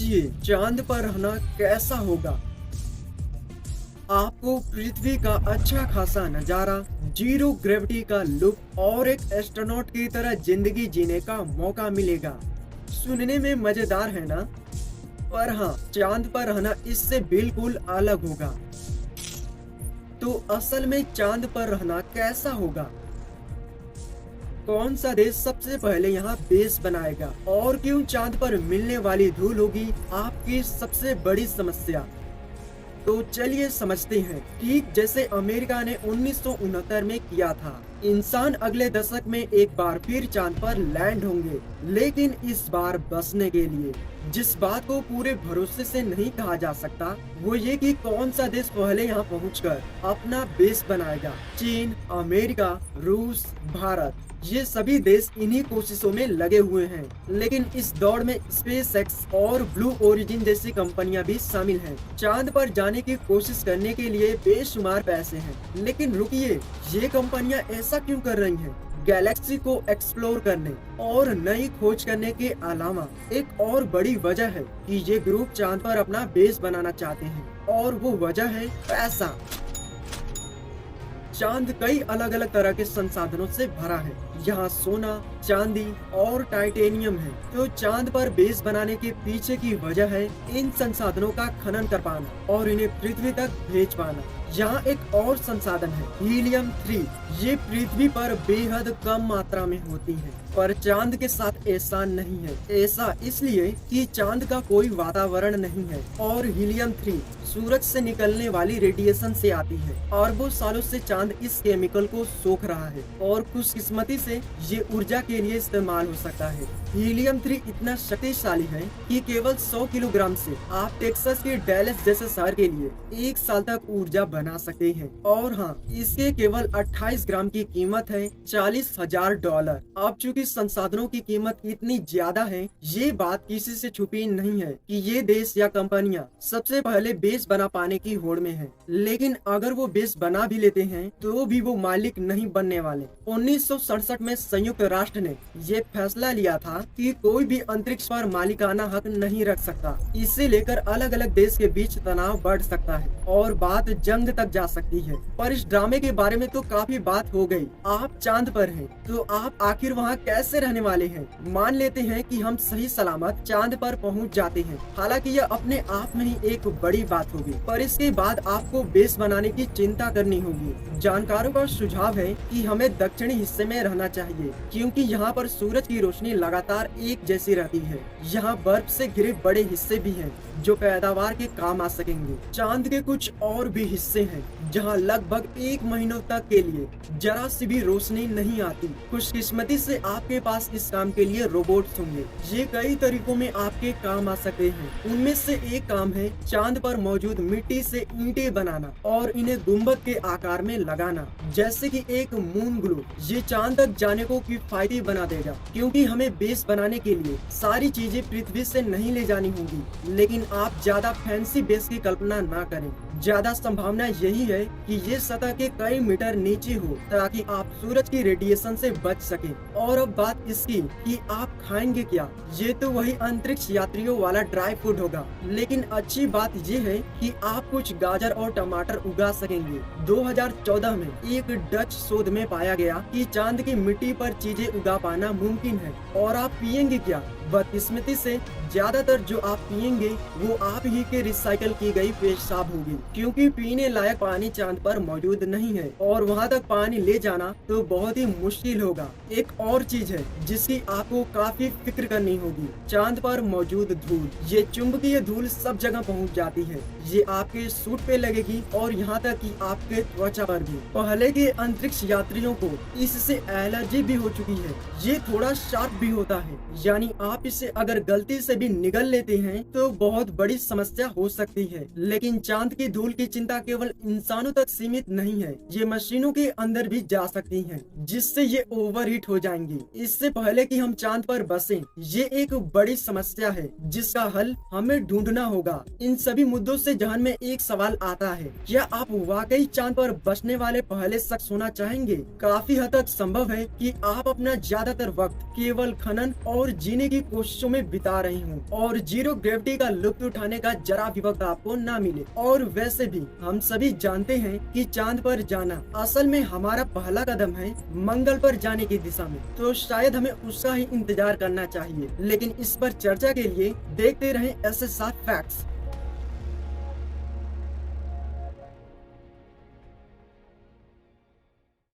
सोचिए चांद पर रहना कैसा होगा। आपको पृथ्वी का अच्छा खासा नजारा, जीरो ग्रेविटी का लुक और एक एस्ट्रोनॉट की तरह जिंदगी जीने का मौका मिलेगा। सुनने में मजेदार है ना? पर हाँ, चांद पर रहना इससे बिल्कुल अलग होगा। तो असल में चांद पर रहना कैसा होगा? कौन सा देश सबसे पहले यहाँ बेस बनाएगा और क्यों चांद पर मिलने वाली धूल होगी आपकी सबसे बड़ी समस्या? तो चलिए समझते हैं। ठीक जैसे अमेरिका ने 1969 में किया था, इंसान अगले दशक में एक बार फिर चांद पर लैंड होंगे, लेकिन इस बार बसने के लिए। जिस बात को पूरे भरोसे से नहीं कहा जा सकता वो ये कि कौन सा देश पहले यहाँ पहुंचकर अपना बेस बनाएगा। चीन, अमेरिका, रूस, भारत, ये सभी देश इन्हीं कोशिशों में लगे हुए हैं। लेकिन इस दौड़ में स्पेस एक्स और ब्लू ओरिजिन जैसी कंपनियां भी शामिल हैं। चांद पर जाने की कोशिश करने के लिए बेशुमार पैसे हैं। लेकिन रुकिए, ये कंपनियां ऐसा क्यों कर रही हैं? गैलेक्सी को एक्सप्लोर करने और नई खोज करने के अलावा एक और बड़ी वजह है कि ये ग्रुप चांद पर अपना बेस बनाना चाहते हैं, और वो वजह है पैसा। चांद कई अलग अलग तरह के संसाधनों से भरा है। यहाँ सोना, चांदी और टाइटेनियम है। तो चांद पर बेस बनाने के पीछे की वजह है इन संसाधनों का खनन कर पाना और इन्हें पृथ्वी तक भेज पाना। यहाँ एक और संसाधन है हीलियम 3। ये पृथ्वी पर बेहद कम मात्रा में होती है, पर चांद के साथ ऐसा नहीं है। ऐसा इसलिए कि चांद का कोई वातावरण नहीं है और हीलियम 3 सूरज से निकलने वाली रेडिएशन से आती है। अरबों सालों से चांद इस केमिकल को सोख रहा है और खुशकिस्मती से ये ऊर्जा के लिए इस्तेमाल हो सकता है। हीलियम 3 इतना शक्तिशाली है कि केवल 100 किलोग्राम से आप टेक्सास के डैलस जैसे शहर के लिए 1 साल तक ऊर्जा बना सकते हैं। और हाँ, इसके केवल 28 ग्राम की कीमत है $40,000। अब चूंकि संसाधनों की कीमत इतनी ज्यादा है, ये बात किसी से छुपी नहीं है कि ये देश या कंपनियां सबसे पहले बेस बना पाने की होड़ में हैं। लेकिन अगर वो बेस बना भी लेते हैं तो भी वो मालिक नहीं बनने वाले। 1967 में संयुक्त राष्ट्र ने ये फैसला लिया था कि कोई भी अंतरिक्ष पर मालिकाना हक नहीं रख सकता। इसे लेकर अलग अलग देश के बीच तनाव बढ़ सकता है और बात जंग तक जा सकती है। पर इस ड्रामे के बारे में तो काफी बात हो गई। आप चांद पर हैं, तो आप आखिर वहाँ कैसे रहने वाले हैं? मान लेते हैं कि हम सही सलामत चांद पर पहुँच जाते हैं। हालांकि यह अपने आप में ही एक बड़ी बात होगी, पर इसके बाद आपको बेस बनाने की चिंता करनी होगी। जानकारों का सुझाव है कि हमें दक्षिणी हिस्से में रहना चाहिए, क्योंकि यहाँ पर सूरज की रोशनी लगातार एक जैसी रहती है। यहाँ बर्फ से घिरे बड़े हिस्से भी हैं जो पैदावार के काम आ सकेंगे। चांद के कुछ और भी हिस्से हैं जहाँ लगभग 1 महीनों तक के लिए जरा सी भी रोशनी नहीं आती। खुशकिस्मती से आपके पास इस काम के लिए रोबोट्स होंगे। ये कई तरीकों में आपके काम आ सकते हैं। उनमें से एक काम है चांद पर मौजूद मिट्टी से ईंटें बनाना और इन्हें गुंबद के आकार में लगाना, जैसे कि एक मून ग्लो। ये चांद तक जाने को किफायती बना देगा, क्योंकि हमें बेस बनाने के लिए सारी चीजें पृथ्वी से नहीं ले जानी होगी। लेकिन आप ज्यादा फैंसी बेस की कल्पना ना करें। ज्यादा संभावना यही है कि ये सतह के कई मीटर नीचे हो, ताकि आप सूरज की रेडिएशन से बच सकें। और अब बात इसकी कि आप खाएंगे क्या। ये तो वही अंतरिक्ष यात्रियों वाला ड्राई फूड होगा, लेकिन अच्छी बात ये है कि आप कुछ गाजर और टमाटर उगा सकेंगे। 2014 में एक डच शोध में पाया गया कि चांद की मिट्टी पर चीजें उगा पाना मुमकिन है। और आप पिएंगे क्या? बदकिस्मती से ज्यादातर जो आप पिएंगे वो आप ही के रिसाइकल की गई पेशाब होगी, क्योंकि पीने लायक पानी चांद पर मौजूद नहीं है और वहाँ तक पानी ले जाना तो बहुत ही मुश्किल होगा। एक और चीज है जिसकी आपको काफी फिक्र करनी होगी, चांद पर मौजूद धूल। ये चुंबकीय धूल सब जगह पहुँच जाती है। ये आपके सूट पे लगेगी और यहाँ तक कि आपके त्वचा पर भी। पहले के अंतरिक्ष यात्रियों को इससे एलर्जी भी हो चुकी है। ये थोड़ा शार्प भी होता है, यानी आप इसे अगर गलती से भी निगल लेते हैं तो बहुत बड़ी समस्या हो सकती है। लेकिन चांद की धूल की चिंता केवल इंसानों तक सीमित नहीं है, ये मशीनों के अंदर भी जा सकती हैं, जिससे ये ओवरहीट हो जाएंगी। इससे पहले कि हम चांद पर बसें, ये एक बड़ी समस्या है जिसका हल हमें ढूंढना होगा। इन सभी मुद्दों से जहन में एक सवाल आता है, क्या आप वाकई चांद पर बसने वाले पहले शख्स होना चाहेंगे? काफी हद तक संभव है कि आप अपना ज्यादातर वक्त केवल खनन और जीने की कोशिशों में बिता रहे हों और जीरो ग्रेविटी का लुत्फ उठाने का जरा भी वक्त आपको ना मिले। और वैसे भी हम सभी जानते हैं कि चांद पर जाना असल में हमारा पहला कदम है मंगल पर जाने की दिशा में, तो शायद हमें उसका ही इंतजार करना चाहिए। लेकिन इस पर चर्चा के लिए देखते रहें ऐसे 7 फैक्ट्स।